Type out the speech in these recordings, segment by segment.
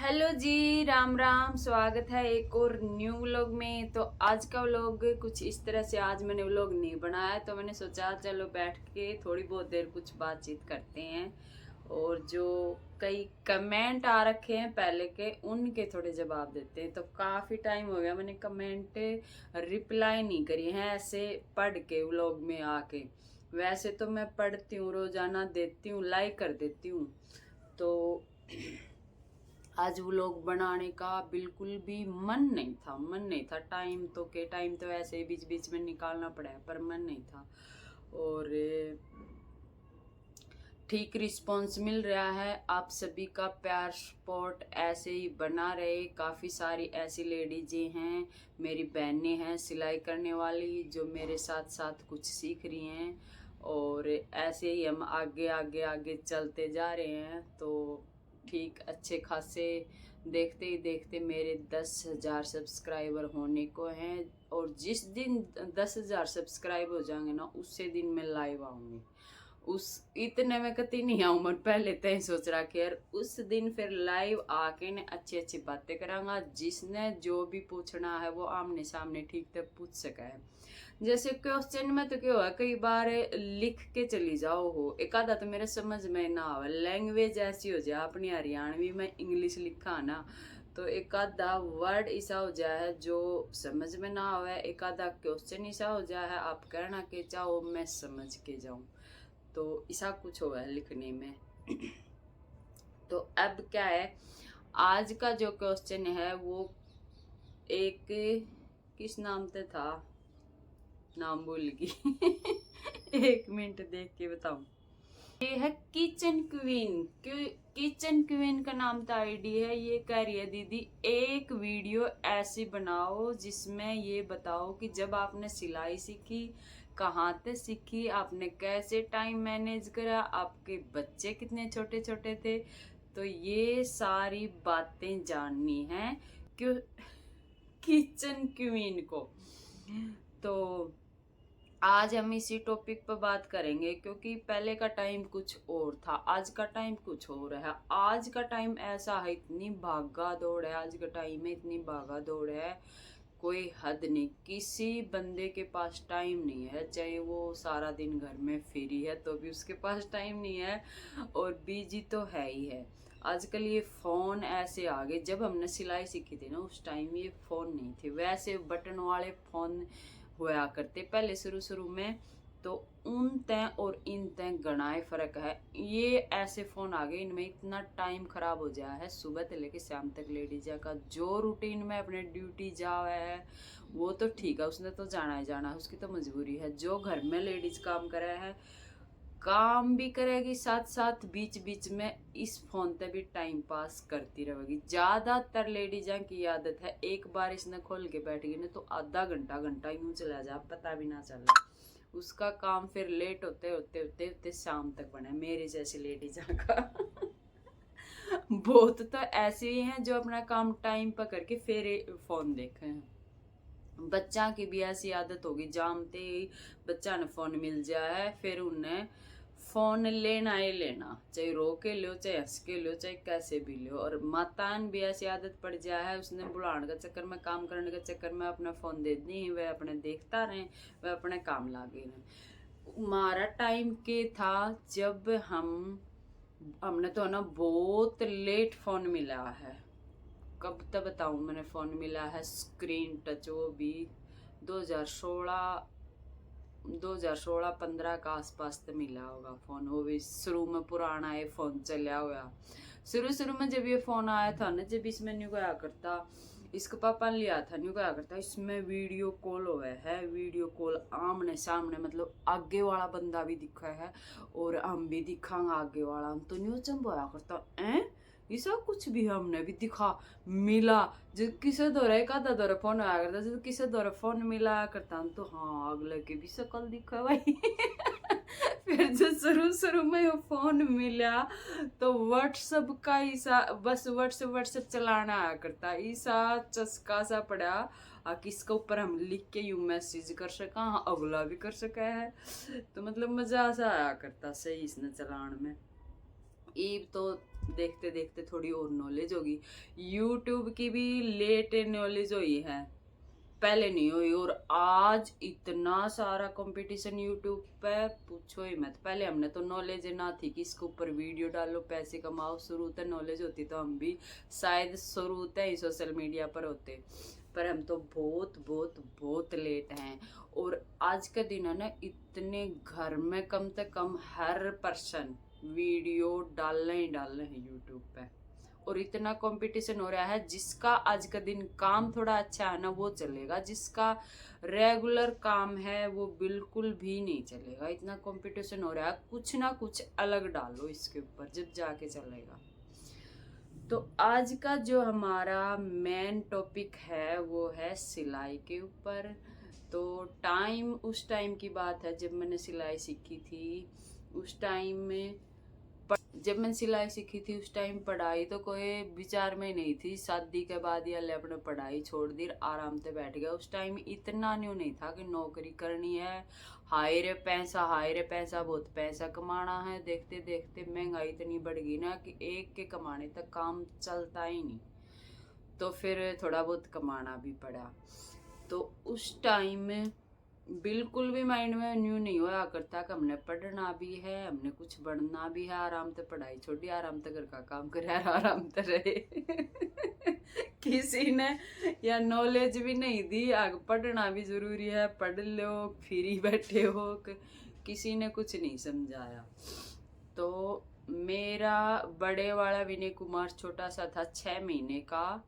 Hello जी, राम राम। स्वागत है एक और न्यू व्लॉग में। तो आज का व्लॉग कुछ इस तरह से, आज मैंने व्लॉग नहीं बनाया तो मैंने सोचा चलो बैठ के थोड़ी बहुत देर कुछ बातचीत करते हैं। और जो कई कमेंट आ रखे हैं पहले के, उनके थोड़े जवाब देते हैं। तो काफ़ी टाइम हो गया मैंने कमेंट रिप्लाई नहीं करी हैं ऐसे पढ़ के व्लॉग में आके। वैसे तो मैं पढ़ती हूँ, रोजाना देती हूँ, लाइक कर देती हूँ। तो आज व्लॉग बनाने का बिल्कुल भी मन नहीं था। टाइम तो ऐसे ही बीच बीच में निकालना पड़ा है, पर मन नहीं था। और ठीक रिस्पॉन्स मिल रहा है। आप सभी का प्यार सपोर्ट ऐसे ही बना रहे। काफ़ी सारी ऐसी लेडीजें हैं, मेरी बहनें हैं सिलाई करने वाली, जो मेरे साथ साथ कुछ सीख रही हैं। और ऐसे ही हम आगे आगे आगे चलते जा रहे हैं। तो ठीक अच्छे खासे देखते ही देखते मेरे 10,000 सब्सक्राइबर होने को हैं। और जिस दिन 10,000 सब्सक्राइब हो जाएंगे ना, उससे दिन मैं लाइव आऊँगी। उस इतने में कति नहीं आऊँ मैं, पहले तय सोच रहा कि यार उस दिन फिर लाइव आके ने अच्छी अच्छी बातें करांगा। जिसने जो भी पूछना है वो आमने सामने ठीक तक पूछ सका है। जैसे क्वेश्चन में तो क्या हुआ, कई बार लिख के चली जाओ हो, एक आधा तो मेरे समझ में ना आवे। लैंग्वेज ऐसी हो जाए अपनी हरियाणवी में इंग्लिश लिखा ना, तो एक आधा वर्ड ऐसा हो जाए जो समझ में ना आवे, एक आधा क्वेश्चन ऐसा हो जाए आप कहना के चाहो मैं समझ के जाऊं। तो ऐसा कुछ हुआ है लिखने में। तो अब क्या है, आज का जो क्वेश्चन है वो एक, किस नाम से था, नाम भूल गई। एक मिनट देख के बताऊं। ये है किचन क्वीन। किचन क्वीन का नाम तो आईडी है। ये कह रही है दीदी एक वीडियो ऐसी बनाओ जिसमें ये बताओ कि जब आपने सिलाई सीखी, कहाँ से सीखी, आपने कैसे टाइम मैनेज करा, आपके बच्चे कितने छोटे छोटे थे। तो ये सारी बातें जाननी है क्यों किचन क्वीन को। तो आज हम इसी टॉपिक पर बात करेंगे, क्योंकि पहले का टाइम कुछ और था, आज का टाइम कुछ और है। आज का टाइम ऐसा है, इतनी भागा दौड़ है आज का टाइम में, इतनी भागा दौड़ है कोई हद नहीं। किसी बंदे के पास टाइम नहीं है, चाहे वो सारा दिन घर में फ्री है तो भी उसके पास टाइम नहीं है, और बिजी तो है ही है। आजकल ये फोन ऐसे आ गए। जब हमने सिलाई सीखी थी ना, उस टाइम ये फोन नहीं थे, वैसे बटन वाले फोन हुआ करते पहले शुरू शुरू में। तो उन तय और इन तय गणाए फर्क है। ये ऐसे फोन आ गए, इनमें इतना टाइम खराब हो जाया है। सुबह से लेके शाम तक लेडीज का जो रूटीन में अपने ड्यूटी जा है वो तो ठीक है, उसने तो जाना ही जाना है, उसकी तो मजबूरी है। जो घर में लेडीज काम करे है, काम भी करेगी साथ साथ, बीच बीच में इस फोन पे भी टाइम पास करती रहेगी। ज्यादातर लेडीज की आदत है, एक बार इसने खोल के बैठ गई ना तो आधा घंटा घंटा यूं चला जा, पता भी ना चले। उसका काम फिर लेट होते होते होते होते शाम तक बना। मेरी जैसी लेडीज का बहुत तो ऐसे ही हैं जो अपना काम टाइम पर करके फिर फोन देखे हैं। बच्चा की भी ऐसी आदत होगी, जानते ही बच्चा ने फोन मिल जाए फिर उन्हें फोन लेना ही लेना, चाहे रो के लो, चाहे हंस के लो, चाहे कैसे भी लो। और मातान भी ऐसी आदत पड़ जाए है, उसने बुलाने का चक्कर में, काम करने के चक्कर में अपना फोन दे दी, वह अपने देखता रहे, वह अपने काम लागे रहे। हमारा टाइम के था जब हमने तो ना बहुत लेट फोन मिला है। कब तक बताऊं, मैंने फोन मिला है स्क्रीन टच, वो भी 2016 2016-15 का आसपास तो मिला होगा फोन। वो भी शुरू में पुराना है फोन चलिया हुआ। शुरू शुरू में जब ये फोन आया था ना, जब इसमें न्यू गया करता, इसके पापा ने लिया था, न्यू गया करता, इसमें वीडियो कॉल हुआ है, वीडियो कॉल आमने सामने, मतलब आगे वाला बंदा भी दिखा है और हम भी दिखांगे आगे वाला। तो न्यू चंबोया करता है ऐसा कुछ भी हमने भी दिखा मिला। जो किसे दौरे एक आधा दौरे फोन आया करता, जो किसे दौरे फोन मिला करता तो हाँ अगले की भी शकल दिखा भाई। फिर जो शुरू शुरू में वो फोन मिला तो व्हाट्सअप का ईसा, बस व्हाट्सअप चलाना आया करता, ईसा चस्का सा पड़ा। किसके ऊपर हम लिख के यू मैसेज कर सका, हाँ अगला भी कर सका है। तो मतलब मजा सा आया करता सही इसने चलान में। ईब तो देखते देखते थोड़ी और नॉलेज होगी। यूट्यूब की भी लेट नॉलेज हुई है, पहले नहीं हुई। और आज इतना सारा कंपटीशन यूट्यूब पे, पूछो ही मत। पहले हमने तो नॉलेज ना थी कि इसके ऊपर वीडियो डालो पैसे कमाओ, शुरू से नॉलेज होती तो हम भी शायद शुरू से ही सोशल मीडिया पर होते। पर हम तो बहुत बहुत बहुत लेट हैं। और आज का दिन है ना, इतने घर में कम से कम हर पर्सन वीडियो डालना ही डालना है यूट्यूब पे। और इतना कंपटीशन हो रहा है, जिसका आज का दिन काम थोड़ा अच्छा है ना वो चलेगा, जिसका रेगुलर काम है वो बिल्कुल भी नहीं चलेगा। इतना कंपटीशन हो रहा है, कुछ ना कुछ अलग डालो इसके ऊपर जब जाके चलेगा। तो आज का जो हमारा मेन टॉपिक है वो है सिलाई के ऊपर। तो उस टाइम की बात है जब मैंने सिलाई सीखी थी। उस टाइम में जब मैंने सिलाई सीखी थी उस टाइम पढ़ाई तो कोई विचार में नहीं थी। शादी के बाद ही अल्लाह अपने पढ़ाई छोड़ दी, आराम से बैठ गया। उस टाइम इतना न्यू नहीं था कि नौकरी करनी है, हाय रे पैसा, हाय रे पैसा, बहुत पैसा कमाना है। देखते देखते महंगाई इतनी बढ़ गई ना कि एक के कमाने तक काम चलता ही नहीं। तो फिर थोड़ा बहुत कमाना भी पड़ा। तो उस टाइम में बिल्कुल भी माइंड में न्यू नहीं हुआ करता कि हमने पढ़ना भी है, हमने कुछ बनना भी है। आराम से पढ़ाई छोड़ी, आराम से घर का काम करे, आराम से रहे। किसी ने या नॉलेज भी नहीं दी आगे पढ़ना भी जरूरी है, पढ़ लो, फ्री बैठे हो, किसी ने कुछ नहीं समझाया। तो मेरा बड़े वाला विनय कुमार छोटा सा था, 6 महीने का।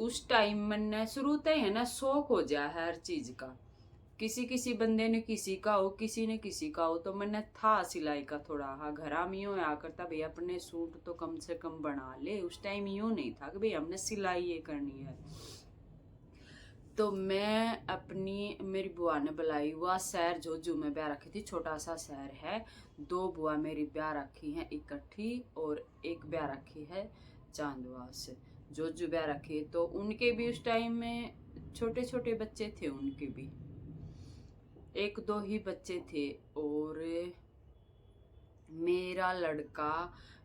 उस टाइम मैंने शुरू से है ना शौक हो जाए हर चीज का। किसी किसी बंदे ने किसी का हो, किसी ने किसी का हो। तो मैंने था सिलाई का थोड़ा, हाँ घरा में यूँ आ करता भाई अपने सूट तो कम से कम बना ले। उस टाइम यूँ नहीं था कि भाई हमने सिलाई ये करनी है। तो मैं अपनी, मेरी बुआ ने बुलाई हुआ शहर जोजू में ब्याह रखी थी, छोटा सा शहर है। 2 बुआ मेरी ब्याह रखी हैं इकट्ठी, और एक ब्याह रखी है चांदवास, जोजू ब्याह रखी। तो उनके भी उस टाइम में छोटे छोटे बच्चे थे, उनके भी 1-2 ही बच्चे थे। और मेरा लड़का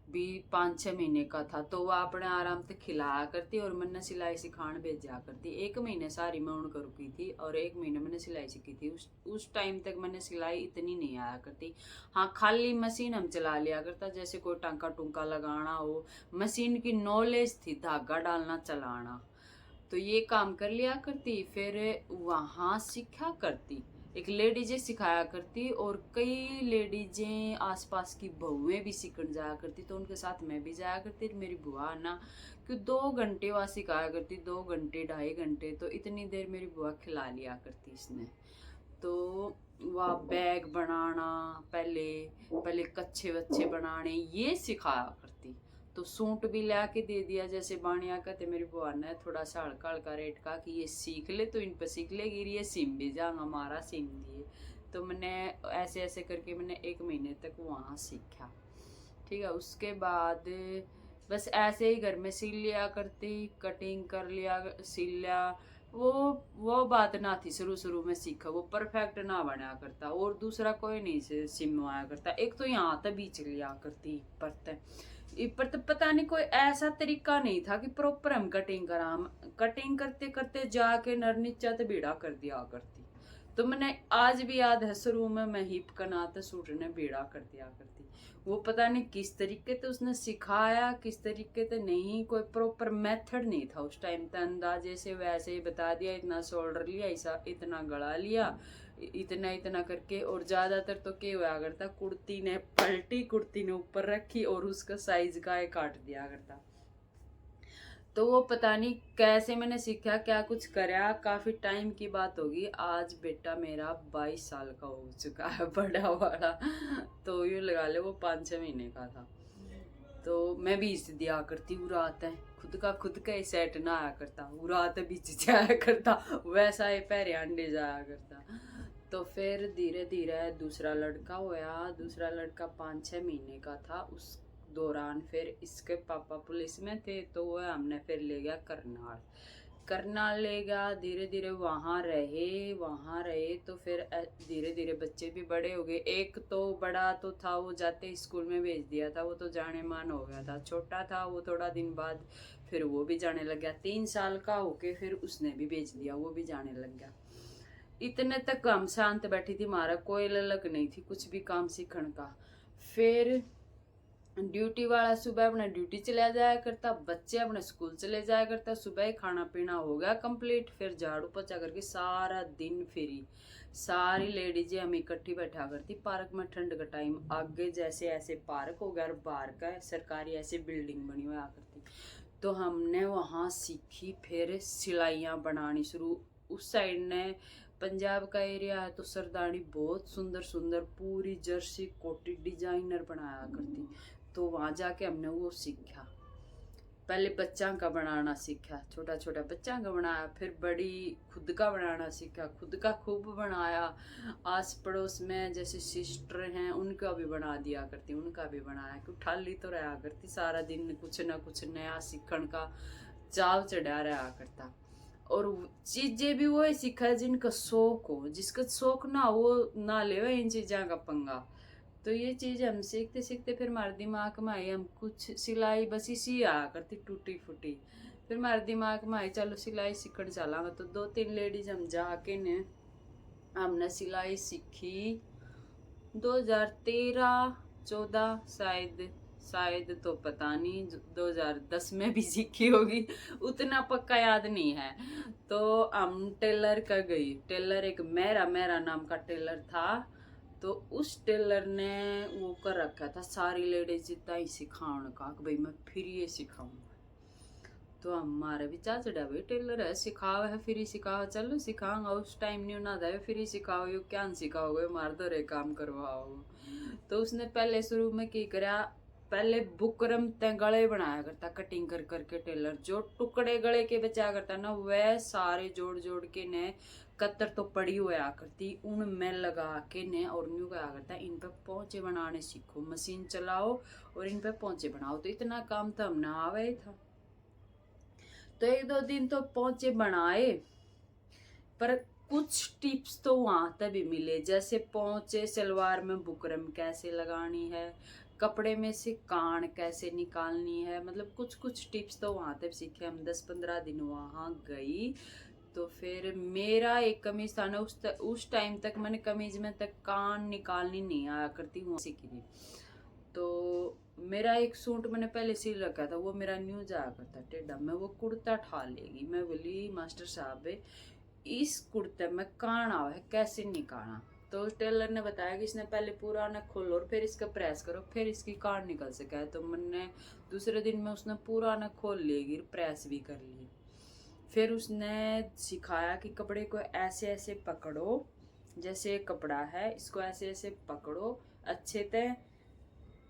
भी 5-6 महीने का था। तो वह अपने आराम से खिलाया करती और मैंने सिलाई सिखाने भेजा करती। 1 महीने सारी मैं उनका रुकी थी और 1 महीने मैंने सिलाई सीखी थी। उस टाइम तक मैंने सिलाई इतनी नहीं आया करती। हाँ खाली मशीन हम चला लिया करता, जैसे कोई टांका टूंका लगाना हो, मशीन की नॉलेज थी, धागा डालना चलाना, तो ये काम कर लिया करती। फिर वहाँ सीखा करती, एक लेडीजें सिखाया करती और कई लेडीजें आसपास की बहुएं भी सीखने जाया करती। तो उनके साथ मैं भी जाया करती। मेरी बुआ ना कि 2 घंटे वहाँ सिखाया करती, 2 घंटे 2.5 घंटे, तो इतनी देर मेरी बुआ खिला लिया करती इसने। तो वह बैग बनाना, पहले पहले कच्छे वच्छे बनाने ये सिखाया करती। तो सूट भी ला के दे दिया, जैसे बाणिया कहते मेरी बुआ ने थोड़ा सा हल्का हल्का रेट का कि ये सीख ले तो इन पर सीख लेगी, ये सिम भी जाएगा हमारा सिम दिए। तो मैंने ऐसे ऐसे करके मैंने 1 महीने तक वहाँ सीखा। ठीक है, उसके बाद बस ऐसे ही घर में सिल लिया करती, कटिंग कर लिया, सिल लिया। वो बात ना थी, शुरू शुरू में सीखा वो परफेक्ट ना बना करता, और दूसरा कोई नहीं से सिमवाया करता। एक तो यहाँ तक बीच लिया करती पर तो पता नहीं कोई ऐसा तरीका नहीं था कि प्रॉपर हम कटिंग करा। कटिंग करते करते जाके नर नीचा तो बीड़ा कर दिया करती। तो मैंने आज भी याद है, शुरू में मैं हिप कनाते सूट ने बीड़ा कर दिया करती। वो पता नहीं किस तरीके से उसने सिखाया, किस तरीके से नहीं, कोई प्रॉपर मेथड नहीं था उस टाइम तो। अंदाजे से वैसे ही बता दिया, इतना शोल्डर लिया, ऐसा इतना गला लिया, इतना इतना करके। और ज्यादातर तो क्या हुआ करता, कुर्ती ने पलटी, कुर्ती ने ऊपर रखी और उसका साइज का काट दिया करता। तो वो पता नहीं कैसे मैंने सीखा, क्या कुछ करा, काफी टाइम की बात होगी। आज बेटा मेरा 22 साल का हो चुका है, बड़ा वाला। तो यूँ लगा ले वो 5-6 महीने का था। तो मैं बीच दिया करती, उड़ाते खुद का ही सेट ना आया करता, उड़ाते बीच जाया करता, वैसा ही पैरे अंडे जाया करता। तो फिर धीरे धीरे दूसरा लड़का हुआ। दूसरा लड़का 5-6 महीने का था। उस दौरान फिर इसके पापा पुलिस में थे, तो वो हमने फिर ले गया करनाल। करना लेगा। धीरे धीरे वहाँ रहे तो फिर धीरे धीरे बच्चे भी बड़े हो गए। एक तो बड़ा तो था, वो जाते स्कूल में भेज दिया था, वो तो जाने मान हो गया था। छोटा था वो थोड़ा दिन बाद फिर वो भी जाने लग गया। 3 साल का होके फिर उसने भी भेज दिया, वो भी जाने लग गया। इतने तक हम शांत बैठी थी, हमारा कोई ललक नहीं थी कुछ भी काम सीखने का। फिर ड्यूटी वाला सुबह अपना ड्यूटी चला जाया करता, बच्चे अपने स्कूल चले जाया करता। सुबह ही खाना पीना हो गया कंप्लीट, फिर झाड़ू पोछा करके सारा दिन फ्री। सारी लेडीजें हम इकट्ठी बैठा करती पार्क में। ठंड का टाइम, आगे जैसे ऐसे पार्क हो गया और बाहर का सरकारी ऐसे बिल्डिंग बनी हुआ करती। तो हमने वहाँ सीखी फिर सिलाइयाँ बनानी शुरू। उस साइड ने पंजाब का एरिया है तो सरदानी बहुत सुंदर सुंदर पूरी जर्सी कोटी डिजाइनर बनाया करती। तो वहाँ जाके हमने वो सीखा। पहले बच्चा का बनाना सीखा, छोटा छोटा बच्चा का बनाया। फिर बड़ी खुद का बनाना सीखा, खुद का खूब बनाया। आस पड़ोस में जैसे सिस्टर हैं उनका भी बना दिया करती, उनका भी बनाया। कि उठाली तो रहा करती सारा दिन, कुछ ना कुछ नया सीखने का चाव चढ़ा रहा करता। और चीजें भी वो सीखा जिनका शौक हो, जिसका शौक ना हो वो ना ले इन चीज़ों का पंगा। तो ये चीज़ हम सीखते सीखते फिर हमारे दिमाग में आई, हम कुछ सिलाई बस इसी आ करती टूटी फूटी। फिर हमारे दिमाग में आई चलो सिलाई सीखने चलांगे। तो 2-3 लेडीज हम जाके ने हमने सिलाई सीखी। 2013-14 शायद तो पता नहीं, 2010 में भी सीखी होगी, उतना पक्का याद नहीं है। तो हम टेलर का गई। टेलर एक मेरा नाम का टेलर था। तो उस टेलर ने वो कर रखा था सारी लेडीज जितना ही सिखाने का कि भाई मैं फिर ये सिखाऊंगा। तो हमारे भी चाचा भाई टेलर है, सिखाओ है फिर ही सिखाओ, चलो सिखाऊंगा। उस टाइम नहीं ना था फिर ही सिखाओ, यो क्या सिखाओगे, मार दो रे काम करवाओ। तो उसने पहले शुरू में की करा, पहले बुकरम ते गले बनाया करता कटिंग कर करके। टेलर जो टुकड़े गले के बचा करता ना वह सारे जोड़ जोड़ के ने कतर तो पड़ी हुआ करती, उन में लगा के ने और न्यू क्या करता इन पे पोंचे बनाने सीखो, मशीन चलाओ और इन पे पोंचे बनाओ। तो इतना काम तो हमने आवे था। तो 1-2 दिन तो पोंचे बनाए, पर कुछ टिप्स तो वहां तभी मिले, जैसे पोंचे सलवार में बुकरम कैसे लगानी है, कपड़े में से कान कैसे निकालनी है, मतलब कुछ कुछ टिप्स तो वहां तक सीखे हम। 10-15 दिन वहां गई। तो फिर मेरा एक कमीज था ना, उस टाइम तक मैंने कमीज में तक कान निकालनी नहीं आया करती हूँ सीखी थी। तो मेरा एक सूट मैंने पहले सिल रखा था, वो मेरा न्यू जाया करता टेढ़ा, मैं वो कुर्ता ठा लेगी। मैं बोली मास्टर साहब इस कुर्ते में कान आवा है कैसे निकालना। तो टेलर ने बताया कि इसने पहले पूरा ना खोलो और फिर इसका प्रेस करो फिर इसकी कान निकल सका है। तो मैंने दूसरे दिन में उसने पूरा ना खोल लेगी, प्रेस भी कर ली। फिर उसने सिखाया कि कपड़े को ऐसे ऐसे पकड़ो, जैसे कपड़ा है इसको ऐसे ऐसे पकड़ो अच्छे से।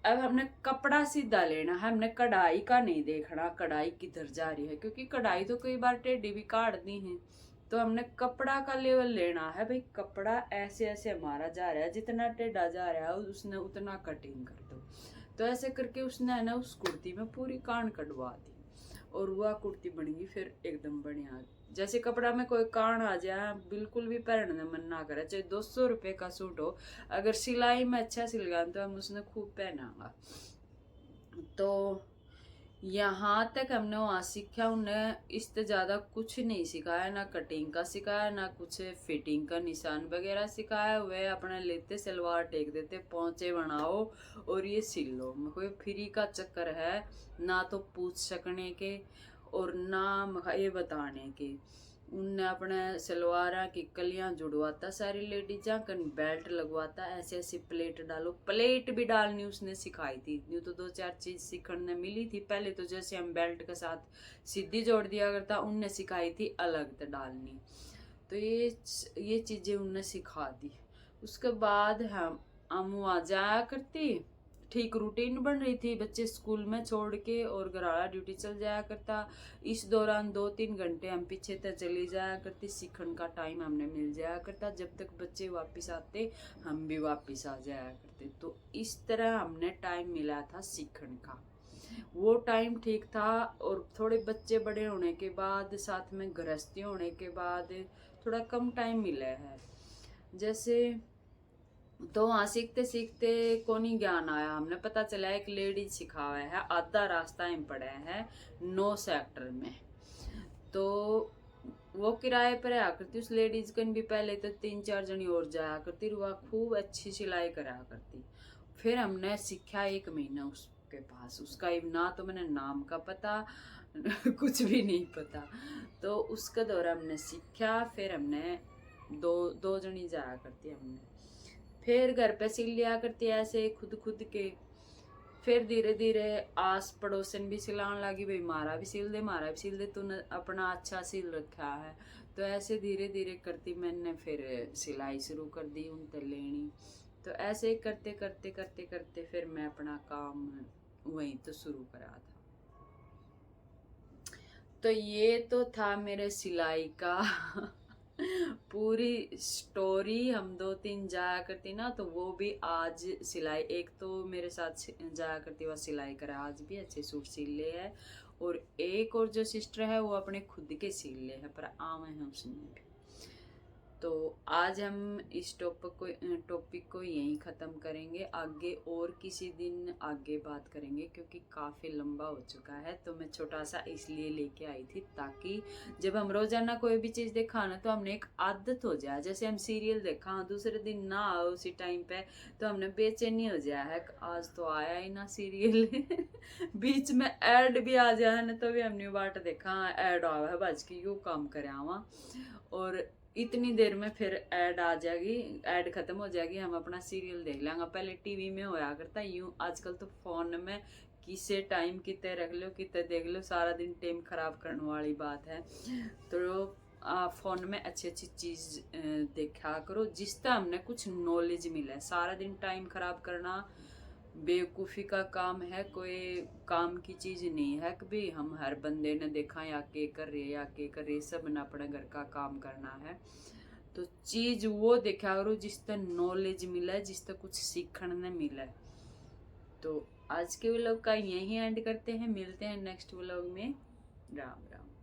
अब हमने कपड़ा सीधा लेना है, हमने कढ़ाई का नहीं देखना कढ़ाई किधर जा रही है, क्योंकि कढ़ाई तो कई बार टेढ़ी भी काट दी है। तो हमने कपड़ा का लेवल लेना है, भाई कपड़ा ऐसे ऐसे हमारा जा रहा है, जितना टेढ़ा जा रहा है उसने उतना कटिंग कर दो। तो ऐसे करके उसने है ना उस कुर्ती में पूरी कान कटवा दी और वह कुर्ती बन गई फिर एकदम बढ़िया। जैसे कपड़ा में कोई कान आ जाए बिल्कुल भी पहनने मन ना करे, चाहे 200 रुपये का सूट हो, अगर सिलाई में अच्छा सिल गया तो हम उसने खूब पहनागा। तो यहाँ तक हमने वहाँ सीखा, उन्हें इससे ज़्यादा कुछ नहीं सिखाया, ना कटिंग का सिखाया ना कुछ फिटिंग का निशान वगैरह सिखाया। वे अपने लेते सलवार टेक देते पोंचे बनाओ और ये सिल लो। कोई फ्री का चक्कर है ना, तो पूछ सकने के और ना ये बताने के। उनने अपने सलवारा की कलियां जुड़वाता सारी लेडीजा कन, बेल्ट लगवाता, ऐसे ऐसे प्लेट डालो, प्लेट भी डालनी उसने सिखाई थी। यूँ तो 2-4 चीज सीखने मिली थी पहले, तो जैसे हम बेल्ट के साथ सीधी जोड़ दिया करता, उनने सिखाई थी अलग तो डालनी। तो ये चीजें उनने सिखा दी। उसके बाद हम वहाँ जाया करती, ठीक रूटीन बन रही थी, बच्चे स्कूल में छोड़ के और घराला ड्यूटी चल जाया करता। इस दौरान 2-3 घंटे हम पीछे तक चली जाया करती, सीखने का टाइम हमने मिल जाया करता। जब तक बच्चे वापस आते हम भी वापस आ जाया करते। तो इस तरह हमने टाइम मिला था सीखने का। वो टाइम ठीक था। और थोड़े बच्चे बड़े होने के बाद, साथ में गृहस्थी होने के बाद थोड़ा कम टाइम मिला है। जैसे तो वहाँ सीखते सीखते कौन ही ज्ञान आया, हमने पता चला एक लेडीज सिखा हुआ है, आधा रास्ता हम पड़े हैं 9 सेक्टर में। तो वो किराए पर आया करती, उस लेडीज कन भी पहले तो 3-4 जनी और जाया करती, वह खूब अच्छी सिलाई करा करती। फिर हमने सीखा 1 महीना उसके पास, उसका ना तो मैंने नाम का पता कुछ भी नहीं पता। तो उसका दौरा हमने सीखा। फिर हमने दो दो जनी जाया करती हमने, फिर घर पे सिल लिया करती ऐसे खुद खुद के। फिर धीरे धीरे आस पड़ोसन भी सिलाने लगी, भाई मारा भी सिल दे, मारा भी सिल दे, तूने अपना अच्छा सिल रखा है। तो ऐसे धीरे धीरे करती मैंने फिर सिलाई शुरू कर दी उनसे लेनी। तो ऐसे करते करते करते करते फिर मैं अपना काम वहीं तो शुरू करा था। तो ये तो था मेरे सिलाई का पूरी स्टोरी। हम 2-3 जाया करती ना, तो वो भी आज सिलाई, एक तो मेरे साथ जाया करती, वह सिलाई करा, आज भी अच्छे सूट सिल ले है। और एक और जो सिस्टर है वो अपने खुद के सिल ले है, पर आम है उसमें भी। तो आज हम इस टॉपिक को यहीं ख़त्म करेंगे। आगे और किसी दिन आगे बात करेंगे, क्योंकि काफ़ी लंबा हो चुका है। तो मैं छोटा सा इसलिए लेके आई थी ताकि जब हम रोज़ाना कोई भी चीज़ देखा ना, तो हमने एक आदत हो जाए। जैसे हम सीरियल देखा, दूसरे दिन ना आओ उसी टाइम पे, तो हमने बेचैनी हो जाए है, आज तो आया ही ना सीरियल बीच में ऐड भी आ जाए ना, तो भी हमने बाट देखा ऐड आवा है, बाज की यूँ काम करे आवा, और इतनी देर में फिर ऐड आ जाएगी, ऐड खत्म हो जाएगी, हम अपना सीरियल देख लेंगे। पहले टीवी में होया करता यूं, आजकल तो फोन में किसे टाइम कितने रख लो कितने देख लो, सारा दिन टाइम खराब करने वाली बात है। तो फोन में अच्छी अच्छी चीज देखा करो, जिससे हमने कुछ नॉलेज मिला है। सारा दिन टाइम खराब करना बेवकूफ़ी का काम है, कोई काम की चीज़ नहीं है। कभी हम हर बंदे ने देखा या के कर रहे या के कर रहे, सब ने अपने घर का काम करना है। तो चीज़ वो देखा करो जिससे नॉलेज मिला है, जिससे कुछ सीखने मिला है। तो आज के व्लॉग का यहीं एंड करते हैं, मिलते हैं नेक्स्ट व्लॉग में। राम राम।